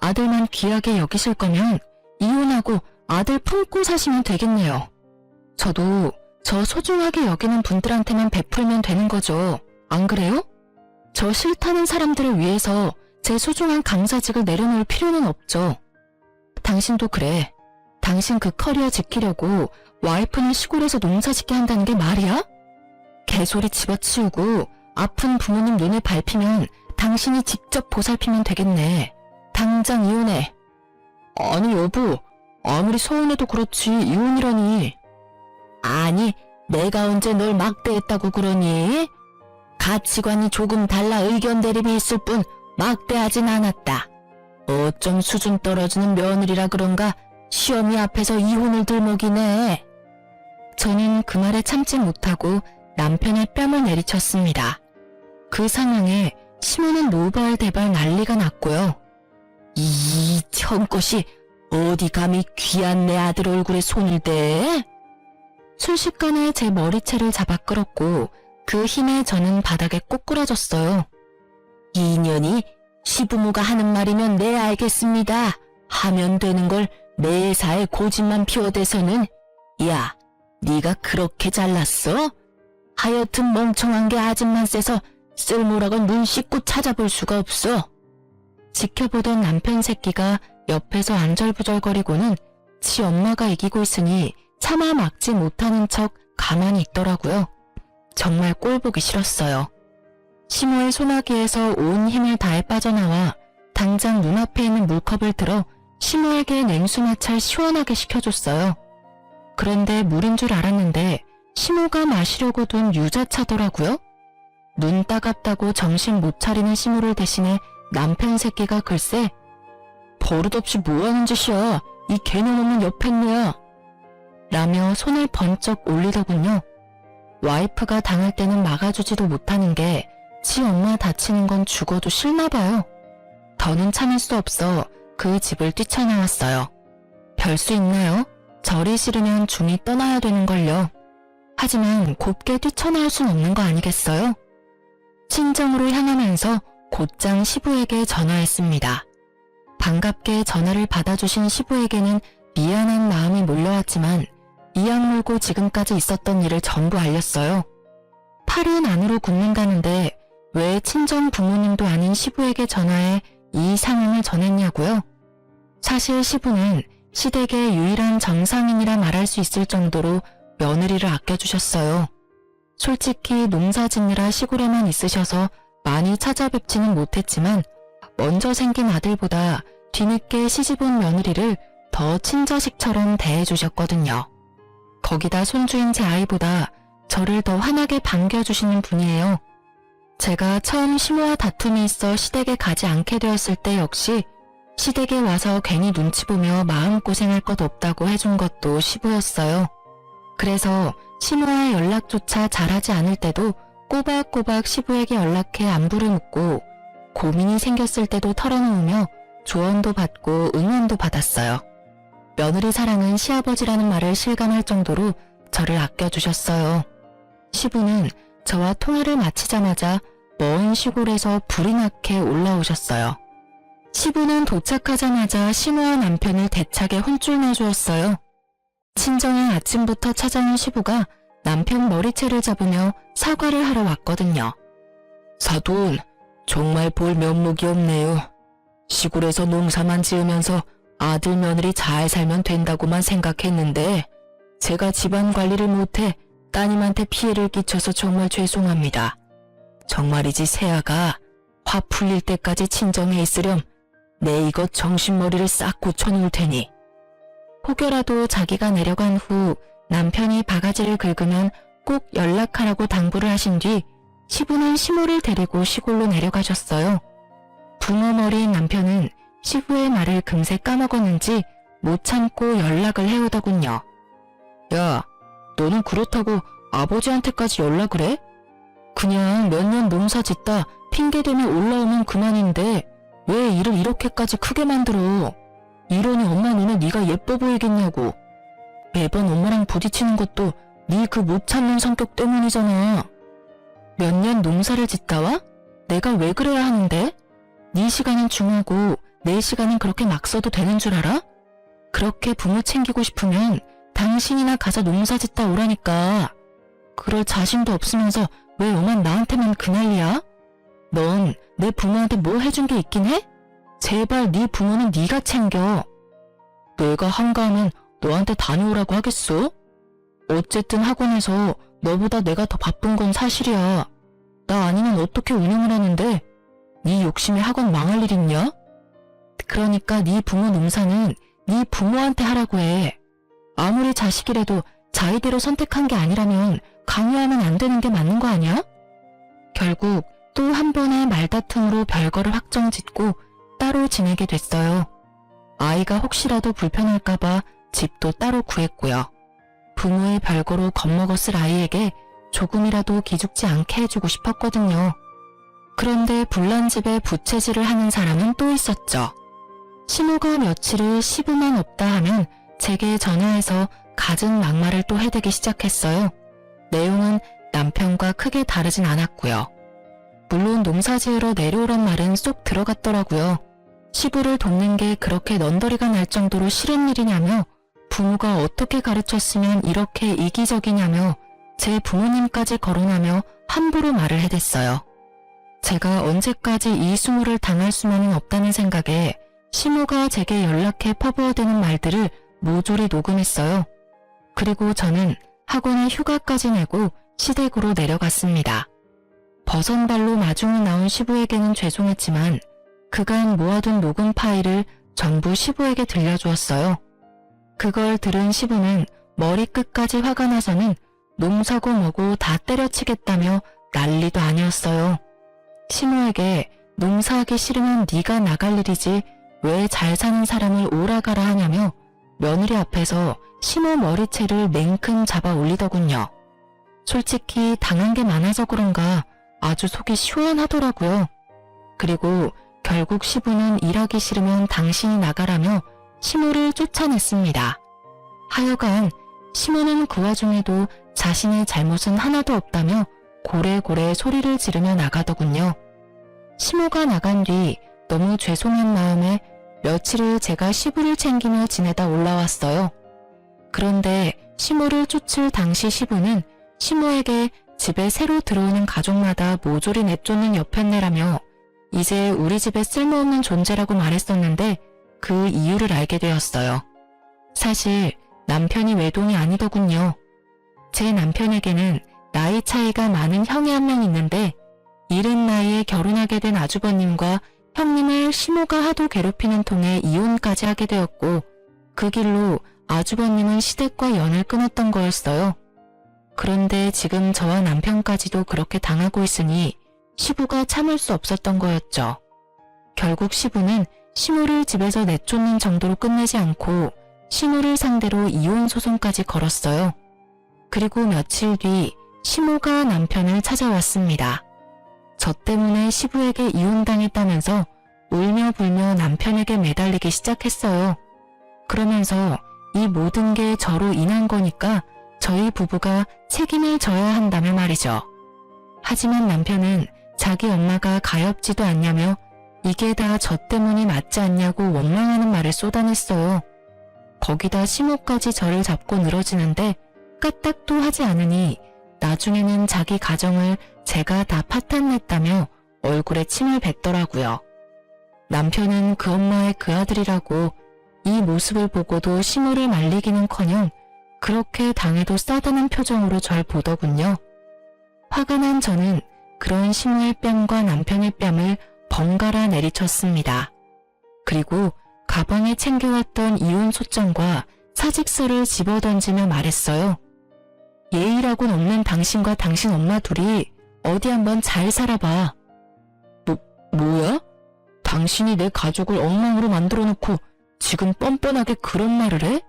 아들만 귀하게 여기실 거면 이혼하고 아들 품고 사시면 되겠네요. 저도 저 소중하게 여기는 분들한테만 베풀면 되는 거죠. 안 그래요? 저 싫다는 사람들을 위해서 제 소중한 강사직을 내려놓을 필요는 없죠. 당신도 그래. 당신 그 커리어 지키려고 와이프는 시골에서 농사 짓게 한다는 게 말이야? 개소리 집어치우고 아픈 부모님 눈을 밟히면 당신이 직접 보살피면 되겠네. 당장 이혼해. 아니 여보, 아무리 서운해도 그렇지 이혼이라니. 아니, 내가 언제 널 막대했다고 그러니? 가치관이 조금 달라 의견 대립이 있을 뿐 막대하진 않았다. 어쩜 수준 떨어지는 며느리라 그런가 시어미 앞에서 이혼을 들먹이네. 저는 그 말에 참지 못하고 남편의 뺨을 내리쳤습니다. 그 상황에 시모는 노발대발 난리가 났고요. 이 형것이 어디 감히 귀한 내 아들 얼굴에 손을 대? 순식간에 제 머리채를 잡아 끌었고 그 힘에 저는 바닥에 꼬꾸라졌어요. 이년이 시부모가 하는 말이면 네 알겠습니다. 하면 되는 걸 매사에 고집만 피워대서는. 야, 네가 그렇게 잘났어? 하여튼 멍청한 게 아직만 세서 쓸모락은 눈 씻고 찾아볼 수가 없어. 지켜보던 남편 새끼가 옆에서 안절부절거리고는 지 엄마가 이기고 있으니 차마 막지 못하는 척 가만히 있더라고요. 정말 꼴보기 싫었어요. 시모의 소나기에서 온 힘을 다해 빠져나와 당장 눈앞에 있는 물컵을 들어 시모에게 냉수 마찰 시원하게 시켜줬어요. 그런데 물인 줄 알았는데 시모가 마시려고 둔 유자차더라고요. 눈 따갑다고 정신 못 차리는 시모를 대신해 남편 새끼가 글쎄 버릇없이 뭐하는 짓이야, 이 개념 없는 여편네야 라며 손을 번쩍 올리더군요. 와이프가 당할 때는 막아주지도 못하는 게 지 엄마 다치는 건 죽어도 싫나 봐요. 더는 참을 수 없어 그 집을 뛰쳐나왔어요. 별 수 있나요? 절이 싫으면 중이 떠나야 되는걸요. 하지만 곱게 뛰쳐나올 순 없는 거 아니겠어요? 친정으로 향하면서 곧장 시부에게 전화했습니다. 반갑게 전화를 받아주신 시부에게는 미안한 마음이 몰려왔지만 이악 물고 지금까지 있었던 일을 전부 알렸어요. 팔은 안으로 굽는다는데 왜 친정 부모님도 아닌 시부에게 전화해 이 상황을 전했냐고요? 사실 시부는 시댁의 유일한 정상인이라 말할 수 있을 정도로 며느리를 아껴주셨어요. 솔직히 농사 짓느라 시골에만 있으셔서 많이 찾아뵙지는 못했지만 먼저 생긴 아들보다 뒤늦게 시집온 며느리를 더 친자식처럼 대해주셨거든요. 거기다 손주인 제 아이보다 저를 더 환하게 반겨주시는 분이에요. 제가 처음 시모와 다툼이 있어 시댁에 가지 않게 되었을 때 역시 시댁에 와서 괜히 눈치 보며 마음고생할 것 없다고 해준 것도 시부였어요. 그래서 시모와의 연락조차 잘하지 않을 때도 꼬박꼬박 시부에게 연락해 안부를 묻고 고민이 생겼을 때도 털어놓으며 조언도 받고 응원도 받았어요. 며느리 사랑은 시아버지라는 말을 실감할 정도로 저를 아껴주셨어요. 시부는 저와 통화를 마치자마자 먼 시골에서 불이 나게 올라오셨어요. 시부는 도착하자마자 시모와 남편을 대차게 혼쭐 내주었어요. 친정에 아침부터 찾아온 시부가 남편 머리채를 잡으며 사과를 하러 왔거든요. 사돈, 정말 볼 면목이 없네요. 시골에서 농사만 지으면서 아들 며느리 잘 살면 된다고만 생각했는데 제가 집안 관리를 못해 따님한테 피해를 끼쳐서 정말 죄송합니다. 정말이지 새아가 화 풀릴 때까지 친정에 있으렴 내 이것 정신머리를 싹 고쳐놓을 테니. 혹여라도 자기가 내려간 후 남편이 바가지를 긁으면 꼭 연락하라고 당부를 하신 뒤 시부는 시모를 데리고 시골로 내려가셨어요. 붕어 머리인 남편은 시부의 말을 금세 까먹었는지 못 참고 연락을 해오더군요. 야, 너는 그렇다고 아버지한테까지 연락을 해? 그냥 몇 년 농사 짓다 핑계대며 올라오면 그만인데 왜 일을 이렇게까지 크게 만들어? 이러니 엄마 눈에 네가 예뻐 보이겠냐고. 매번 엄마랑 부딪히는 것도 네 그 못 참는 성격 때문이잖아. 몇 년 농사를 짓다 와? 내가 왜 그래야 하는데? 네 시간은 중하고 내 시간은 그렇게 막 써도 되는 줄 알아? 그렇게 부모 챙기고 싶으면 당신이나 가서 농사 짓다 오라니까. 그럴 자신도 없으면서 왜 엄만 나한테만 그 난리야? 넌 내 부모한테 뭐 해준 게 있긴 해? 제발 네 부모는 네가 챙겨. 내가 한가하면 너한테 다녀오라고 하겠어? 어쨌든 학원에서 너보다 내가 더 바쁜 건 사실이야. 나 아니면 어떻게 운영을 하는데 네 욕심에 학원 망할 일 있냐? 그러니까 네 부모 농사는 네 부모한테 하라고 해. 아무리 자식이라도 자의대로 선택한 게 아니라면 강요하면 안 되는 게 맞는 거 아니야? 결국 또 한 번의 말다툼으로 별거를 확정짓고 따로 지내게 됐어요. 아이가 혹시라도 불편할까봐 집도 따로 구했고요. 부모의 별거로 겁먹었을 아이에게 조금이라도 기죽지 않게 해주고 싶었거든요. 그런데 불난집에 부채질을 하는 사람은 또 있었죠. 시모가 며칠을 시부만 없다 하면 제게 전화해서 갖은 막말을 또 해대기 시작했어요. 내용은 남편과 크게 다르진 않았고요. 물론 농사 지으러 내려오란 말은 쏙 들어갔더라고요. 시부를 돕는 게 그렇게 넌더리가 날 정도로 싫은 일이냐며 부모가 어떻게 가르쳤으면 이렇게 이기적이냐며 제 부모님까지 거론하며 함부로 말을 해댔어요. 제가 언제까지 이 수모를 당할 수만은 없다는 생각에 시모가 제게 연락해 퍼부어대는 말들을 모조리 녹음했어요. 그리고 저는 학원에 휴가까지 내고 시댁으로 내려갔습니다. 버선발로 마중이 나온 시부에게는 죄송했지만 그간 모아둔 녹음 파일을 전부 시부에게 들려주었어요. 그걸 들은 시부는 머리끝까지 화가 나서는 놈사고 뭐고 다 때려치겠다며 난리도 아니었어요. 시모에게 농사하기 싫으면 네가 나갈 일이지 왜 잘 사는 사람을 오라가라 하냐며 며느리 앞에서 시모 머리채를 냉큼 잡아 올리더군요. 솔직히 당한 게 많아서 그런가 아주 속이 시원하더라고요. 그리고 결국 시부는 일하기 싫으면 당신이 나가라며 시모를 쫓아냈습니다. 하여간 시모는 그 와중에도 자신의 잘못은 하나도 없다며 고래고래 소리를 지르며 나가더군요. 시모가 나간 뒤 너무 죄송한 마음에 며칠을 제가 시부를 챙기며 지내다 올라왔어요. 그런데 시모를 쫓을 당시 시부는 시모에게 집에 새로 들어오는 가족마다 모조리 내쫓는 여편네라며 이제 우리 집에 쓸모없는 존재라고 말했었는데 그 이유를 알게 되었어요. 사실 남편이 외동이 아니더군요. 제 남편에게는 나이 차이가 많은 형이 한 명 있는데 이른 나이에 결혼하게 된 아주버님과 형님을 시모가 하도 괴롭히는 통에 이혼까지 하게 되었고 그 길로 아주버님은 시댁과 연을 끊었던 거였어요. 그런데 지금 저와 남편까지도 그렇게 당하고 있으니 시부가 참을 수 없었던 거였죠. 결국 시부는 시모를 집에서 내쫓는 정도로 끝내지 않고 시모를 상대로 이혼 소송까지 걸었어요. 그리고 며칠 뒤 시모가 남편을 찾아왔습니다. 저 때문에 시부에게 이혼당했다면서 울며 불며 남편에게 매달리기 시작했어요. 그러면서 이 모든 게 저로 인한 거니까 저희 부부가 책임을 져야 한다며 말이죠. 하지만 남편은 자기 엄마가 가엾지도 않냐며 이게 다 저 때문이 맞지 않냐고 원망하는 말을 쏟아냈어요. 거기다 시모까지 저를 잡고 늘어지는데 까딱도 하지 않으니 나중에는 자기 가정을 제가 다 파탄냈다며 얼굴에 침을 뱉더라고요. 남편은 그 엄마의 그 아들이라고 이 모습을 보고도 시모를 말리기는커녕 그렇게 당해도 싸다는 표정으로 절 보더군요. 화가 난 저는 그런 시모의 뺨과 남편의 뺨을 번갈아 내리쳤습니다. 그리고 가방에 챙겨왔던 이혼 소장과 사직서를 집어던지며 말했어요. 예의라고는 없는 당신과 당신 엄마 둘이 어디 한번 잘 살아봐. 뭐야? 당신이 내 가족을 엉망으로 만들어놓고 지금 뻔뻔하게 그런 말을 해?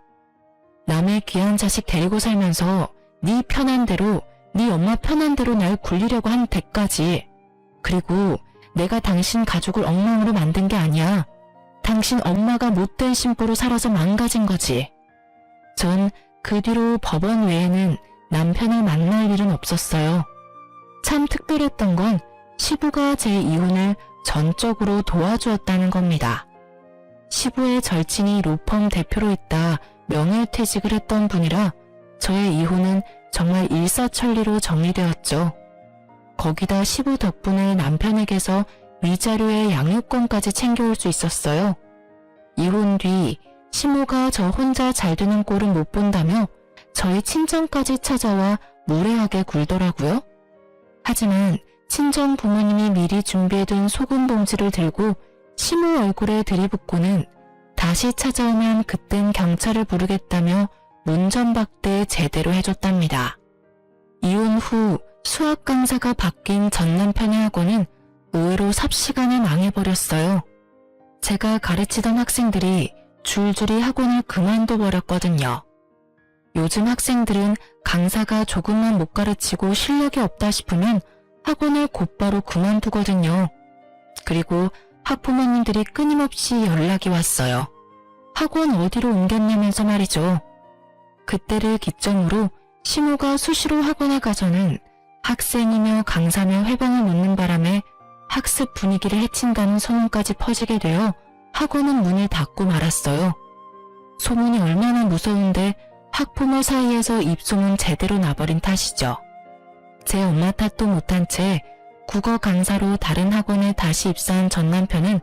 남의 귀한 자식 데리고 살면서 네 편한 대로 네 엄마 편한 대로 날 굴리려고 한 데까지. 그리고 내가 당신 가족을 엉망으로 만든 게 아니야. 당신 엄마가 못된 신부로 살아서 망가진 거지. 전 그 뒤로 법원 외에는 남편을 만날 일은 없었어요. 참 특별했던 건 시부가 제 이혼을 전적으로 도와주었다는 겁니다. 시부의 절친이 로펌 대표로 있다 명예퇴직을 했던 분이라 저의 이혼은 정말 일사천리로 정리되었죠. 거기다 시부 덕분에 남편에게서 위자료의 양육권까지 챙겨올 수 있었어요. 이혼 뒤 시모가 저 혼자 잘 되는 꼴은 못 본다며 저희 친정까지 찾아와 무례하게 굴더라고요. 하지만 친정 부모님이 미리 준비해둔 소금 봉지를 들고 시모 얼굴에 들이붓고는 다시 찾아오면 그땐 경찰을 부르겠다며 문전박대 제대로 해줬답니다. 이혼 후 수학 강사가 바뀐 전 남편의 학원은 의외로 삽시간에 망해버렸어요. 제가 가르치던 학생들이 줄줄이 학원을 그만둬버렸거든요. 요즘 학생들은 강사가 조금만 못 가르치고 실력이 없다 싶으면 학원을 곧바로 그만두거든요. 그리고 학부모님들이 끊임없이 연락이 왔어요. 학원 어디로 옮겼냐면서 말이죠. 그때를 기점으로 시모가 수시로 학원에 가서는 학생이며 강사며 회방을 놓는 바람에 학습 분위기를 해친다는 소문까지 퍼지게 되어 학원은 문을 닫고 말았어요. 소문이 얼마나 무서운데 학부모 사이에서 입소문 제대로 나버린 탓이죠. 제 엄마 탓도 못한 채 국어 강사로 다른 학원에 다시 입사한 전 남편은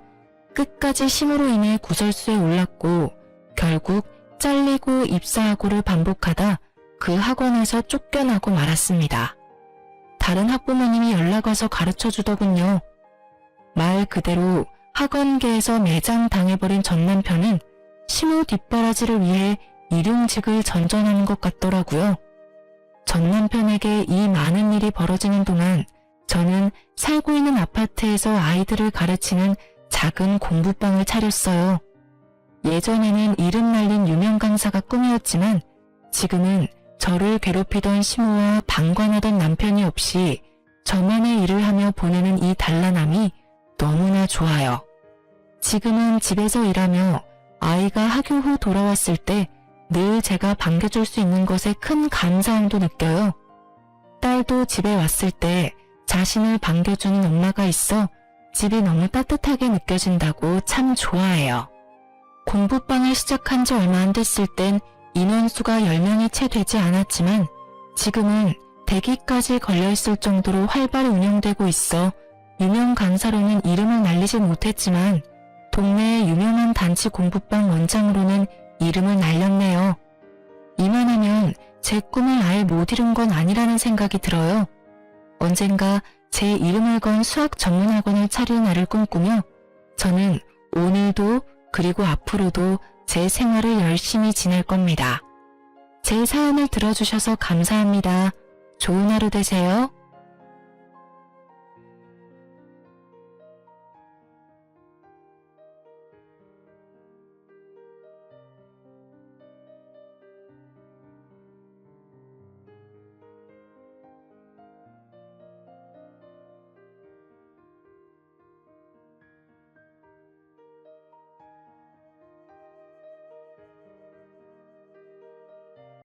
끝까지 시모로 인해 구설수에 올랐고 결국 잘리고 입사하고를 반복하다 그 학원에서 쫓겨나고 말았습니다. 다른 학부모님이 연락 와서 가르쳐 주더군요. 말 그대로 학원계에서 매장당해버린 전 남편은 시모 뒷바라지를 위해 일용직을 전전하는 것 같더라고요. 전 남편에게 이 많은 일이 벌어지는 동안 저는 살고 있는 아파트에서 아이들을 가르치는 작은 공부방을 차렸어요. 예전에는 이름 날린 유명 강사가 꿈이었지만 지금은 저를 괴롭히던 시모와 방관하던 남편이 없이 저만의 일을 하며 보내는 이 단란함이 너무나 좋아요. 지금은 집에서 일하며 아이가 학교 후 돌아왔을 때 늘 제가 반겨줄 수 있는 것에 큰 감사함도 느껴요. 딸도 집에 왔을 때 자신을 반겨주는 엄마가 있어 집이 너무 따뜻하게 느껴진다고 참 좋아해요. 공부방을 시작한 지 얼마 안 됐을 땐 인원수가 10명이 채 되지 않았지만 지금은 대기까지 걸려있을 정도로 활발히 운영되고 있어 유명 강사로는 이름을 날리지 못했지만 동네의 유명한 단체 공부방 원장으로는 이름을 날렸네요. 이만하면 제 꿈을 아예 못 이룬 건 아니라는 생각이 들어요. 언젠가 제 이름을 건 수학 전문학원을 차릴 날을 꿈꾸며 저는 오늘도 그리고 앞으로도 제 생활을 열심히 지낼 겁니다. 제 사연을 들어주셔서 감사합니다. 좋은 하루 되세요.